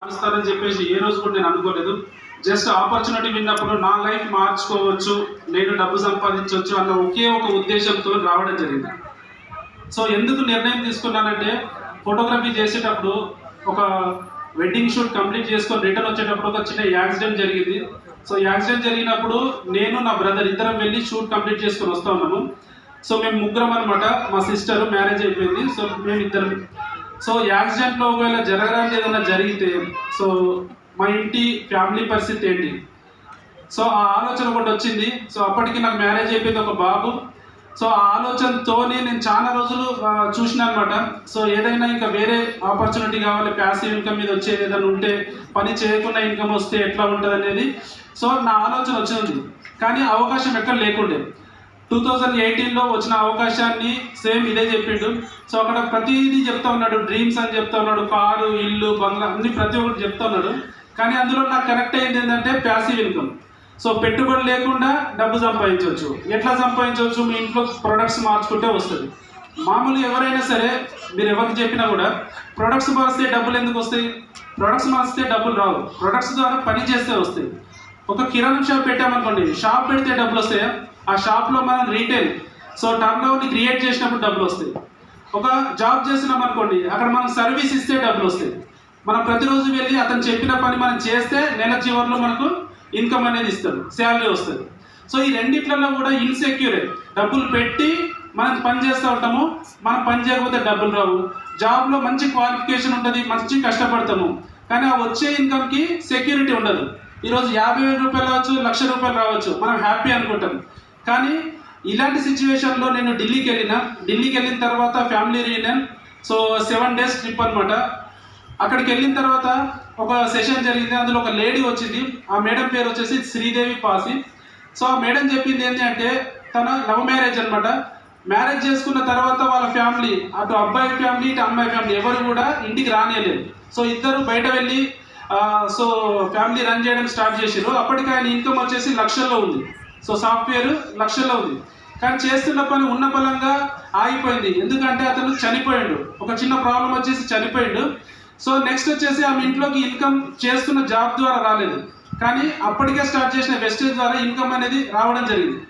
మారుస్తారని చెప్పేసి ఏ రోజు కూడా నేను అనుకోలేదు. జస్ట్ ఆపర్చునిటీ విన్నప్పుడు నా లైఫ్ మార్చుకోవచ్చు, నేను డబ్బు సంపాదించవచ్చు అన్న ఒకే ఒక ఉద్దేశంతో రావడం జరిగింది. సో ఎందుకు నిర్ణయం తీసుకున్నానంటే, ఫోటోగ్రఫీ చేసేటప్పుడు ఒక వెడ్డింగ్ షూట్ కంప్లీట్ చేసుకొని రిటర్న్ వచ్చేటప్పుడు ఒక చిన్న యాక్సిడెంట్ జరిగింది. సో యాక్సిడెంట్ జరిగినప్పుడు నేను నా బ్రదర్ ఇద్దరం వెళ్ళి షూట్ కంప్లీట్ చేసుకొని వస్తూ ఉన్నాము. సో మేము ముగ్గురం అనమాట. మా సిస్టర్ మ్యారేజ్ అయిపోయింది. సో మేము ఇద్దరం. సో యాక్సిడెంట్లో ఒకవేళ జరగడానికి ఏదైనా జరిగితే సో మా ఇంటి ఫ్యామిలీ పరిస్థితి ఏంటి? సో ఆ ఆలోచన ఒకటి వచ్చింది. సో అప్పటికి నాకు మ్యారేజ్ అయిపోయింది, ఒక బాబు. సో ఆ ఆలోచనతోనే నేను చాలా రోజులు చూసిన అనమాట. సో ఏదైనా ఇంకా వేరే ఆపర్చునిటీ కావాలి, ప్యాసివ్ ఇన్కమ్ మీద వచ్చేది ఏదైనా ఉంటే, పని చేయకుండా ఇన్కమ్ వస్తే ఎట్లా ఉంటుంది అనేది సో నా ఆలోచన వచ్చింది. కానీ అవకాశం ఎక్కడ లేకుండే. 2018లో వచ్చిన అవకాశాన్ని సేమ్ ఇదే చెప్పిండు. సో అక్కడ ప్రతిదీ చెప్తా ఉన్నాడు, డ్రీమ్స్ అని చెప్తా ఉన్నాడు, కారు, ఇల్లు, బంగ్లా అన్ని ప్రతి ఒక్కటి చెప్తా ఉన్నాడు. కానీ అందులో నాకు కనెక్ట్ అయింది ఏంటంటే ప్యాసివ్ ఇన్కమ్. సో పెట్టుబడి లేకుండా డబ్బు సంపాదించవచ్చు. ఎట్లా సంపాదించవచ్చు? మీ ఇంట్లో ప్రొడక్ట్స్ మార్చుకుంటే వస్తుంది. మామూలు ఎవరైనా సరే మీరు ఎవరికి చెప్పినా కూడా ప్రొడక్ట్స్ మారిస్తే డబ్బులు ఎందుకు వస్తాయి? ప్రొడక్ట్స్ మారిస్తే డబ్బులు రావు. ప్రొడక్ట్స్ ద్వారా పని చేస్తే వస్తాయి. ఒక కిరాణం షాప్ పెట్టామనుకోండి, షాప్ పెడితే డబ్బులు వస్తాయా? ఆ షాప్లో మనం రీటైల్ సో టర్న్ ఓవర్ని క్రియేట్ చేసినప్పుడు డబ్బులు వస్తాయి. ఒక జాబ్ చేస్తున్నాం అనుకోండి, అక్కడ మనం సర్వీస్ ఇస్తే డబ్బులు వస్తాయి. మనం ప్రతిరోజు వెళ్ళి అతను చెప్పిన పని మనం చేస్తే నెల చివరిలో మనకు ఇన్కమ్ అనేది ఇస్తాడు, శాలరీ వస్తుంది. సో ఈ రెండిట్లలో కూడా ఇన్సెక్యూరే. డబ్బులు పెట్టి మనం పని చేస్తూ ఉంటాము, మనం పని చేయకపోతే డబ్బులు రావు. జాబ్లో మంచి క్వాలిఫికేషన్ ఉంటుంది, మంచి కష్టపడతాము, కానీ ఆ వచ్చే ఇన్కమ్కి సెక్యూరిటీ ఉండదు. ఈరోజు 50,000 రూపాయలు రావచ్చు, 1,00,000 రూపాయలు రావచ్చు, మనం హ్యాపీ అనుకుంటాం. కానీ ఇలాంటి సిచ్యువేషన్లో నేను ఢిల్లీకి వెళ్ళిన తర్వాత family reunion. So 7 days trip అనమాట. అక్కడికి వెళ్ళిన తర్వాత ఒక సెషన్ జరిగింది. అందులో ఒక లేడీ వచ్చింది. ఆ మేడం పేరు వచ్చేసి శ్రీదేవి పాసి. సో ఆ మేడం చెప్పింది ఏంటి అంటే, తన లవ్ మ్యారేజ్ అనమాట. మ్యారేజ్ చేసుకున్న తర్వాత వాళ్ళ ఫ్యామిలీ, అటు అబ్బాయి ఫ్యామిలీ ఇటు అమ్మాయి ఫ్యామిలీ ఎవరు కూడా ఇంటికి రానియలేదు. సో ఇద్దరు బయట వెళ్ళి సో ఫ్యామిలీ రన్ చేయడం స్టార్ట్ చేసారు. అప్పటికి ఆయన ఇన్కమ్ వచ్చేసి లక్షల్లో ఉంది. సో సాఫ్ట్వేర్ లక్షల్లో ఉంది. కానీ చేస్తున్న పని ఉన్న పలంగా ఆగిపోయింది. ఎందుకంటే అతను చనిపోయాడు, ఒక చిన్న ప్రాబ్లం వచ్చేసి చనిపోయాడు. సో నెక్స్ట్ వచ్చేసి ఆమె ఇంట్లోకి ఇన్కమ్ చేస్తున్న జాబ్ ద్వారా రాలేదు, కానీ అప్పటికే స్టార్ట్ చేసిన వెస్టేజ్ ద్వారా ఇన్కమ్ అనేది రావడం జరిగింది.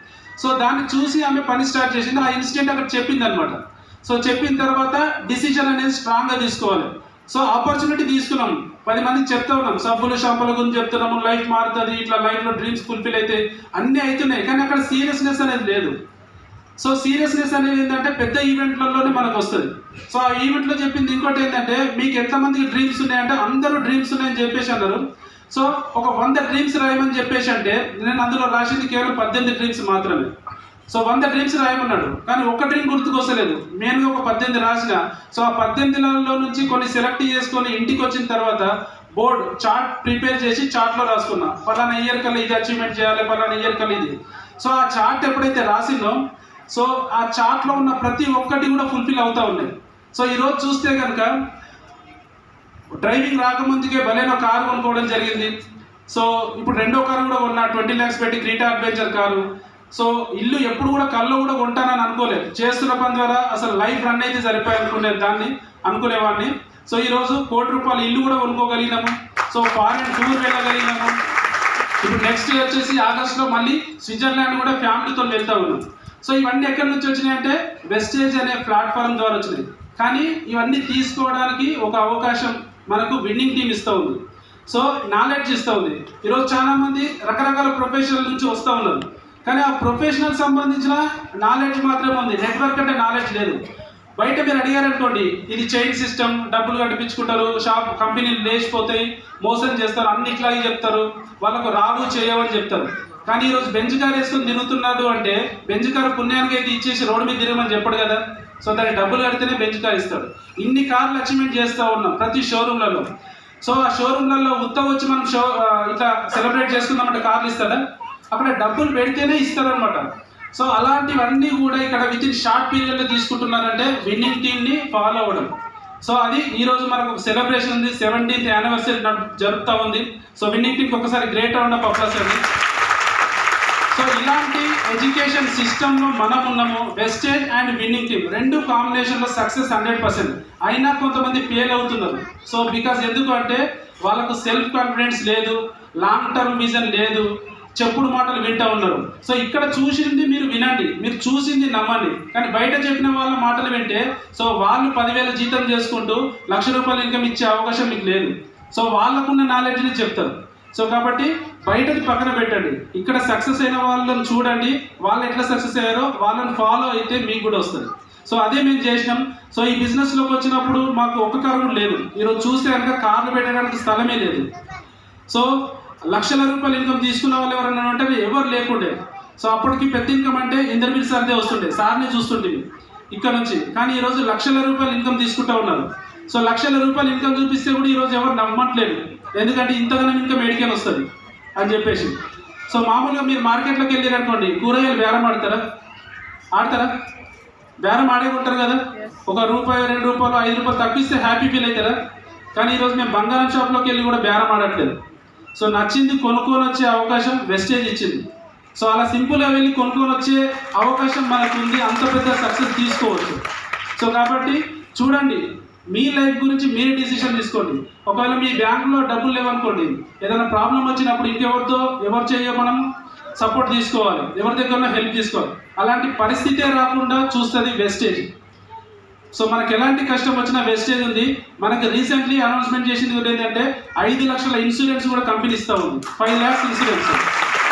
సో దాన్ని చూసి ఆమె పని స్టార్ట్ చేసింది. ఆ ఇన్సిడెంట్ అక్కడ చెప్పింది అనమాట. సో చెప్పిన తర్వాత డిసిజన్ అనేది స్ట్రాంగ్గా తీసుకోవాలి. సో ఆపర్చునిటీ తీసుకున్నాం, 10 మందికి చెప్తా ఉన్నాం, సబ్బులు షాంపుల గురించి చెప్తున్నాము, లైఫ్ మారుతుంది, ఇట్లా లైఫ్లో డ్రీమ్స్ ఫుల్ఫిల్ అయితే అన్నీ అవుతున్నాయి. కానీ అక్కడ సీరియస్నెస్ అనేది లేదు. సో సీరియస్నెస్ అనేది ఏంటంటే పెద్ద ఈవెంట్లలోనే మనకు వస్తుంది. సో ఆ ఈవెంట్లో చెప్పింది ఇంకోటి ఏంటంటే, మీకు ఎంతమందికి డ్రీమ్స్ ఉన్నాయంటే అందరూ డ్రీమ్స్ ఉన్నాయని చెప్పేసి అన్నారు. సో ఒక 100 డ్రీమ్స్ రాయమని చెప్పేసి అంటే నేను అందులో రాసింది కేవలం 18 డ్రీమ్స్ మాత్రమే. సో 100 డ్రీమ్స్ రాయమన్నాడు, కానీ ఒక్క డ్రీమ్ గుర్తుకొస్తలేదు. మెయిన్గా ఒక 18 రాసిన. సో ఆ 18లలో నుంచి కొన్ని సెలెక్ట్ చేసుకొని ఇంటికి వచ్చిన తర్వాత బోర్డ్ చార్ట్ ప్రిపేర్ చేసి చార్ట్లో రాసుకున్నా, పలానా ఇయర్ కల్లా ఇది అచీవ్మెంట్ చేయాలి, పలానా ఇయర్ కల్లా ఇది. సో ఆ చార్ట్ ఎప్పుడైతే రాసిందో సో ఆ చార్ట్లో ఉన్న ప్రతి ఒక్కటి కూడా ఫుల్ఫిల్ అవుతూ ఉన్నాయి. సో ఈరోజు చూస్తే కనుక డ్రైవింగ్ రాకముందుకే బలేనో కారు కొనుక్కోవడం జరిగింది. సో ఇప్పుడు రెండో కారు కూడా కొన్నా, 20 lakhs పెట్టి క్రీటా అడ్వెంచర్ కారు. సో ఇల్లు ఎప్పుడు కూడా కళ్ళు కూడా కొంటానని అనుకోలేదు. చేస్తున్న పని ద్వారా అసలు లైఫ్ రన్ అయితే సరిపోయి అనుకునేవాడిని. సో ఈరోజు ₹1,00,00,000 ఇల్లు కూడా కొనుక్కోగలిగినాము. సో ఫారిన్ టూర్ వెళ్ళగలిగినాము. ఇప్పుడు నెక్స్ట్ వచ్చేసి ఆగస్టులో మళ్ళీ స్విట్జర్లాండ్ కూడా ఫ్యామిలీతో వెళ్తా ఉన్నాం. సో ఇవన్నీ ఎక్కడి నుంచి వచ్చినాయంటే వెస్టేజ్ అనే ప్లాట్ఫామ్ ద్వారా వచ్చినాయి. కానీ ఇవన్నీ తీసుకోవడానికి ఒక అవకాశం మనకు విన్నింగ్ టీమ్ ఇస్తూ ఉంది. సో నాలెడ్జ్ ఇస్తూ ఉంది. ఈరోజు చాలామంది రకరకాల ప్రొఫెషనల్ నుంచి వస్తూ ఉన్నారు, కానీ ఆ ప్రొఫెషనల్ సంబంధించిన నాలెడ్జ్ మాత్రమే ఉంది. నెట్వర్క్ అంటే నాలెడ్జ్ లేదు. బయట మీరు అడిగారనుకోండి, ఇది చైన్ సిస్టమ్, డబ్బులు కట్టించుకుంటారు, షాప్ కంపెనీలు లేచిపోతాయి, మోసం చేస్తారు, అన్ని ఇట్లాగే చెప్తారు, వాళ్ళకు రావు చేయవని చెప్తారు. కానీ ఈరోజు బెంచ్ కార్ వేసుకొని తిరుగుతున్నాడు అంటే బెంచ్ కార్ పుణ్యానికి అయితే ఇచ్చేసి రోడ్డు మీద తిరగమని చెప్పడు కదా. సో దానికి డబ్బులు కడితేనే బెంచ్ కార్ ఇస్తాడు. ఇన్ని కార్లు అచీవ్మెంట్ చేస్తూ ఉన్నాం ప్రతి షోరూమ్లలో. సో ఆ షోరూమ్లలో వచ్చి మనం ఇట్లా సెలబ్రేట్ చేసుకుందామంటే కార్లు ఇస్తాడా? అక్కడ డబ్బులు పెడితేనే ఇస్తారనమాట. సో అలాంటివన్నీ కూడా ఇక్కడ విత్ ఇన్ షార్ట్ పీరియడ్లో తీసుకుంటున్నారంటే విన్నింగ్ టీమ్ని ఫాలో అవ్వడం. సో అది ఈరోజు మనకు సెలబ్రేషన్ ఉంది, 17th anniversary జరుపుతూ ఉంది. సో విన్నింగ్ టీమ్కి ఒకసారి గ్రేట్ రౌండ్ ఆఫ్ అప్లాస్ అండి. సో ఇలాంటి ఎడ్యుకేషన్ సిస్టంలో మనం ఉన్నాము. వెస్టేజ్ అండ్ విన్నింగ్ టీమ్ రెండు కాంబినేషన్లో సక్సెస్ 100%. అయినా కొంతమంది ఫెయిల్ అవుతున్నారు. సో బికాజ్ ఎందుకు అంటే వాళ్ళకు సెల్ఫ్ కాన్ఫిడెన్స్ లేదు, లాంగ్ టర్మ్ విజన్ లేదు, చెప్పుడు మాటలు వింటూ ఉన్నారు. సో ఇక్కడ చూసింది మీరు వినండి, మీరు చూసింది నమ్మండి. కానీ బయట చెప్పిన వాళ్ళ మాటలు వింటే సో వాళ్ళు 10,000 జీతం చేసుకుంటూ ₹1,00,000 ఇన్కమ్ ఇచ్చే అవకాశం మీకు లేదు. సో వాళ్ళకున్న నాలెడ్జ్ని చెప్తారు. సో కాబట్టి బయటది పక్కన పెట్టండి, ఇక్కడ సక్సెస్ అయిన వాళ్ళని చూడండి, వాళ్ళు ఎట్లా సక్సెస్ అయ్యారో వాళ్ళని ఫాలో అయితే మీకు కూడా వస్తుంది. సో అదే మేము చేసినాం. సో ఈ బిజినెస్లోకి వచ్చినప్పుడు మాకు ఒక్క కారు కూడా లేదు. ఈరోజు చూస్తే కనుక కార్లు పెట్టడానికి స్థలమే లేదు. సో ₹1,00,000 ఇన్కమ్ తీసుకున్న వాళ్ళు ఎవరైనా అంటే ఎవరు లేకుండే. సో అప్పటికి పెద్ద ఇన్కమ్ అంటే ఇంద్రవీర్ సార్దే వస్తుండే, సార్ని చూస్తుంటే ఇక్కడ నుంచి. కానీ ఈరోజు ₹1,00,000 ఇన్కమ్ తీసుకుంటూ ఉన్నారు. సో ₹1,00,000 ఇన్కమ్ చూపిస్తే కూడా ఈరోజు ఎవరు నమ్మట్లేదు, ఎందుకంటే ఇంతగానో ఇన్కమ్ ఎడికేని వస్తుంది అని చెప్పేసి. సో మామూలుగా మీరు మార్కెట్లోకి వెళ్ళారు అనుకోండి, కూరగాయలు బేరం ఆడతారా? బేరం ఆడే ఉంటారు కదా. ₹1, ₹2, ₹5 తప్పిస్తే హ్యాపీ ఫీల్ అవుతారా? కానీ ఈరోజు మేము బంగారం షాప్లోకి వెళ్ళి కూడా బేరం ఆడట్లేదు. సో నచ్చింది కొనుక్కొని వచ్చే అవకాశం వెస్టేజ్ ఇచ్చింది. సో అలా సింపుల్గా వెళ్ళి కొనుక్కొని వచ్చే అవకాశం మనకు ఉంది, అంత పెద్ద సక్సెస్ తీసుకోవచ్చు. సో కాబట్టి చూడండి, మీ లైఫ్ గురించి మీరే డిసిషన్ తీసుకోండి. ఒకవేళ మీ బ్యాంకులో డబ్బులు లేవనుకోండి, ఏదైనా ప్రాబ్లం వచ్చినప్పుడు ఎవరు చేయో మనం సపోర్ట్ తీసుకోవాలి, ఎవరి దగ్గర హెల్ప్ తీసుకోవాలి. అలాంటి పరిస్థితే రాకుండా చూస్తుంది వెస్టేజ్. సో మనకు ఎలాంటి కష్టం వచ్చినా వెస్టేజ్ ఉంది. మనకు రీసెంట్లీ అనౌన్స్మెంట్ చేసింది కూడా ఏంటంటే 5 లక్షల ఇన్సూరెన్స్ కూడా కంపెనీ ఇస్తూ ఉంది. 5 lakhs ఇన్సూరెన్స్.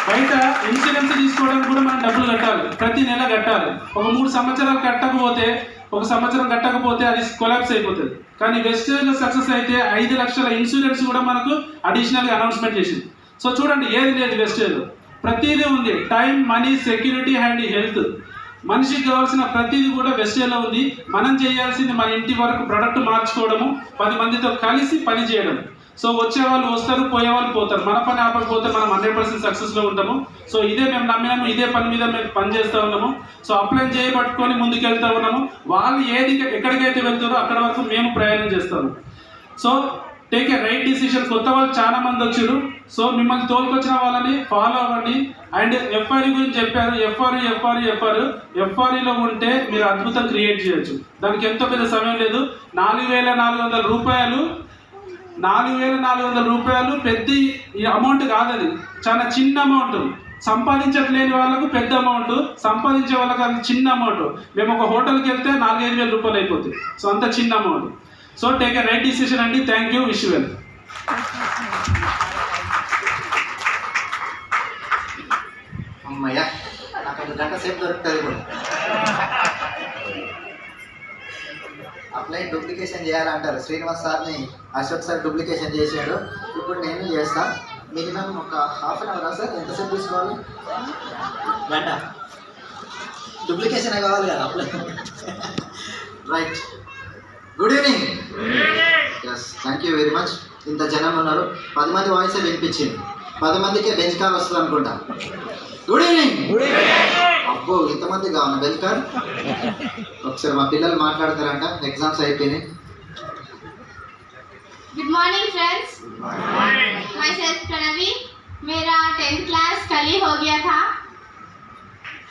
బయట ఇన్సూరెన్స్ తీసుకోవడానికి కూడా మనం డబ్బులు కట్టాలి, ప్రతి నెల కట్టాలి. ఒక 3 సంవత్సరాలు కట్టకపోతే, 1 సంవత్సరం కట్టకపోతే అది కొలాప్స్ అయిపోతుంది. కానీ వెస్టేజ్లో సక్సెస్ అయితే 5 లక్షల ఇన్సూరెన్స్ కూడా మనకు అడిషనల్గా అనౌన్స్మెంట్ చేసింది. సో చూడండి, ఏది లేదు వెస్టేజ్లో, ప్రతిదీ ఉంది. Time, money, security and health, మనిషికి కావాల్సిన ప్రతిదీ కూడా వెస్టేజ్లో ఉంది. మనం చేయాల్సింది మన ఇంటి వరకు ప్రొడక్ట్ మార్చుకోవడము, 10 మందితో కలిసి పని చేయడం. సో వచ్చే వాళ్ళు వస్తారు, పోయే వాళ్ళు పోతారు. మన పని ఆపకపోతే మనం 100% సక్సెస్లో ఉంటాము. సో ఇదే మేము నమ్మినాము, ఇదే పని మీద మేము పని చేస్తూ ఉన్నాము. సో అప్లై చేయబట్టుకొని ముందుకు వెళ్తూ ఉన్నాము. వాళ్ళు ఎక్కడికైతే వెళ్తారో అక్కడ వరకు మేము ప్రయాణం చేస్తాము. So take a right decision. కొత్త వాళ్ళు చాలా మంది వచ్చారు. సో మిమ్మల్ని తోలుకొచ్చిన వాళ్ళని ఫాలో అవ్వండి. అండ్ ఎఫ్ఆర్ఈ గురించి చెప్పారు. ఎఫ్ఆర్ఈలో ఉంటే మీరు అద్భుతం క్రియేట్ చేయొచ్చు. దానికి ఎంతో పెద్ద సమయం లేదు. ₹4,400 పెద్ద అమౌంట్ కాదు, అది చాలా చిన్న అమౌంట్. సంపాదించట్లేని వాళ్ళకు పెద్ద అమౌంట్, సంపాదించే వాళ్ళకి అది చిన్న అమౌంట్. మేము ఒక హోటల్కి వెళ్తే ₹4,000-5,000 అయిపోతుంది. సో అంత చిన్న amount. So take a right decision అండి. Thank you, wish you well. అమ్మయ్య, నాకు 1 గంట సేపు దొరుకుతుంది కూడా. అప్లై డూప్లికేషన్ చేయాలంటారు. శ్రీనివాస్ సార్ని అశోక్ సార్ డూప్లికేషన్ చేశాడు. ఇప్పుడు నేను చేస్తాను. మినిమం ఒక ½ an hour సార్, ఎంతసేపు తీసుకోవాలి? గంట. డూప్లికేషన్ కావాలి కదా apply. Right. Good evening. Yes, thank you very much. ఇంత జనం ఉన్నారు, 10 మంది వాయిసే వినిపించింది. 10 మందికే బెంచ్ కార్ వస్తుంది అనుకుంటా. Good evening. అబ్బో, ఇంతమంది కావాలి బెంచ్ కార్. ఒకసారి మా పిల్లలు మాట్లాడతారంట, ఎగ్జామ్స్ అయిపోయినాయి. Good morning friends, my self Pranavi. मेरा 10th क्लास कल ही हो गया था।